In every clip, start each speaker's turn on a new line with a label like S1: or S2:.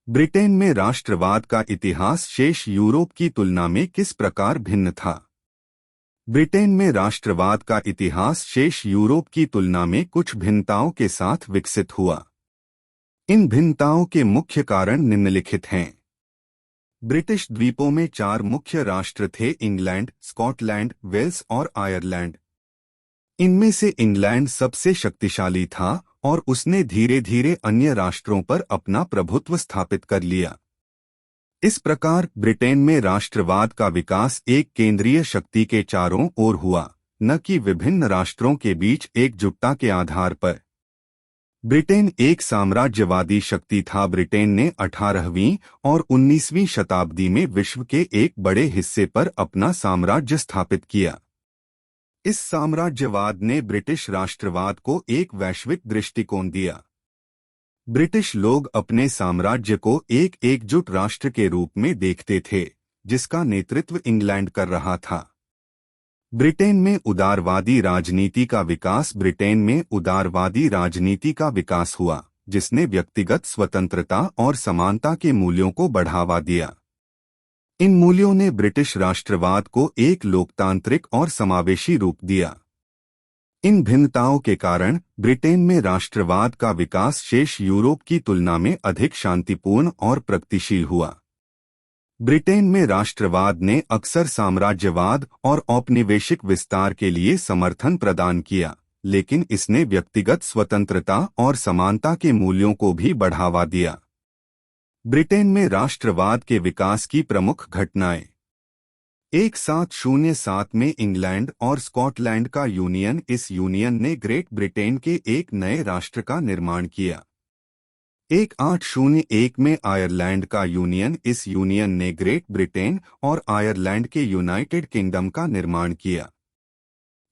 S1: Britain में राष्ट्रवाद का इतिहास शेष यूरोप की तुलना में किस प्रकार भिन्न था? ब्रिटेन में राष्ट्रवाद का इतिहास शेष यूरोप की तुलना में कुछ भिन्नताओं के साथ विकसित हुआ। इन भिन्नताओं के मुख्य कारण निम्नलिखित हैं। ब्रिटिश द्वीपों में 4 मुख्य राष्ट्र थे: इंग्लैंड, स्कॉटलैंड, वेल्स और आयरलैंड। इनमें से इंग्लैंड सबसे शक्तिशाली था और उसने धीरे धीरे अन्य राष्ट्रों पर अपना प्रभुत्व स्थापित कर लिया। इस प्रकार ब्रिटेन में राष्ट्रवाद का विकास एक केंद्रीय शक्ति के चारों ओर हुआ, न कि विभिन्न राष्ट्रों के बीच एकजुटता के आधार पर। ब्रिटेन एक साम्राज्यवादी शक्ति था। ब्रिटेन ने 18वीं और 19वीं शताब्दी में विश्व के एक बड़े हिस्से पर अपना साम्राज्य स्थापित किया। इस साम्राज्यवाद ने ब्रिटिश राष्ट्रवाद को एक वैश्विक दृष्टिकोण दिया। ब्रिटिश लोग अपने साम्राज्य को एक एकजुट राष्ट्र के रूप में देखते थे, जिसका नेतृत्व इंग्लैंड कर रहा था। ब्रिटेन में उदारवादी राजनीति का विकास हुआ, जिसने व्यक्तिगत स्वतंत्रता और समानता के मूल्यों को बढ़ावा दिया। इन मूल्यों ने ब्रिटिश राष्ट्रवाद को एक लोकतांत्रिक और समावेशी रूप दिया। इन भिन्नताओं के कारण ब्रिटेन में राष्ट्रवाद का विकास शेष यूरोप की तुलना में अधिक शांतिपूर्ण और प्रगतिशील हुआ। ब्रिटेन में राष्ट्रवाद ने अक्सर साम्राज्यवाद और औपनिवेशिक विस्तार के लिए समर्थन प्रदान किया, लेकिन इसने व्यक्तिगत स्वतंत्रता और समानता के मूल्यों को भी बढ़ावा दिया। ब्रिटेन में राष्ट्रवाद के विकास की प्रमुख घटनाएं: 1707 में इंग्लैंड और स्कॉटलैंड का यूनियन। इस यूनियन ने ग्रेट ब्रिटेन के एक नए राष्ट्र का निर्माण किया। 1801 में आयरलैंड का यूनियन। इस यूनियन ने ग्रेट ब्रिटेन और आयरलैंड के यूनाइटेड किंगडम का निर्माण किया।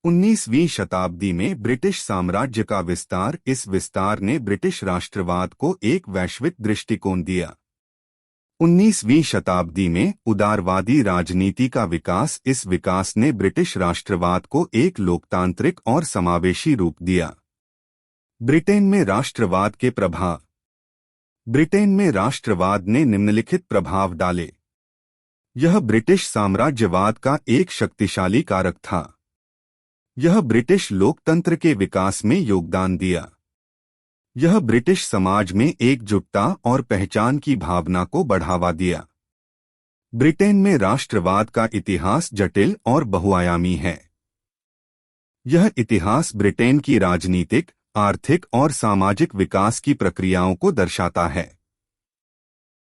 S1: 19वीं शताब्दी में ब्रिटिश साम्राज्य का विस्तार। इस विस्तार ने ब्रिटिश राष्ट्रवाद को एक वैश्विक दृष्टिकोण दिया। 19वीं शताब्दी में उदारवादी राजनीति का विकास। इस विकास ने ब्रिटिश राष्ट्रवाद को एक लोकतांत्रिक और समावेशी रूप दिया। ब्रिटेन में राष्ट्रवाद के प्रभाव। ब्रिटेन में राष्ट्रवाद ने निम्नलिखित प्रभाव डाले। यह ब्रिटिश साम्राज्यवाद का एक शक्तिशाली कारक था। यह ब्रिटिश लोकतंत्र के विकास में योगदान दिया। यह ब्रिटिश समाज में एकजुटता और पहचान की भावना को बढ़ावा दिया। ब्रिटेन में राष्ट्रवाद का इतिहास जटिल और बहुआयामी है। यह इतिहास ब्रिटेन की राजनीतिक, आर्थिक और सामाजिक विकास की प्रक्रियाओं को दर्शाता है।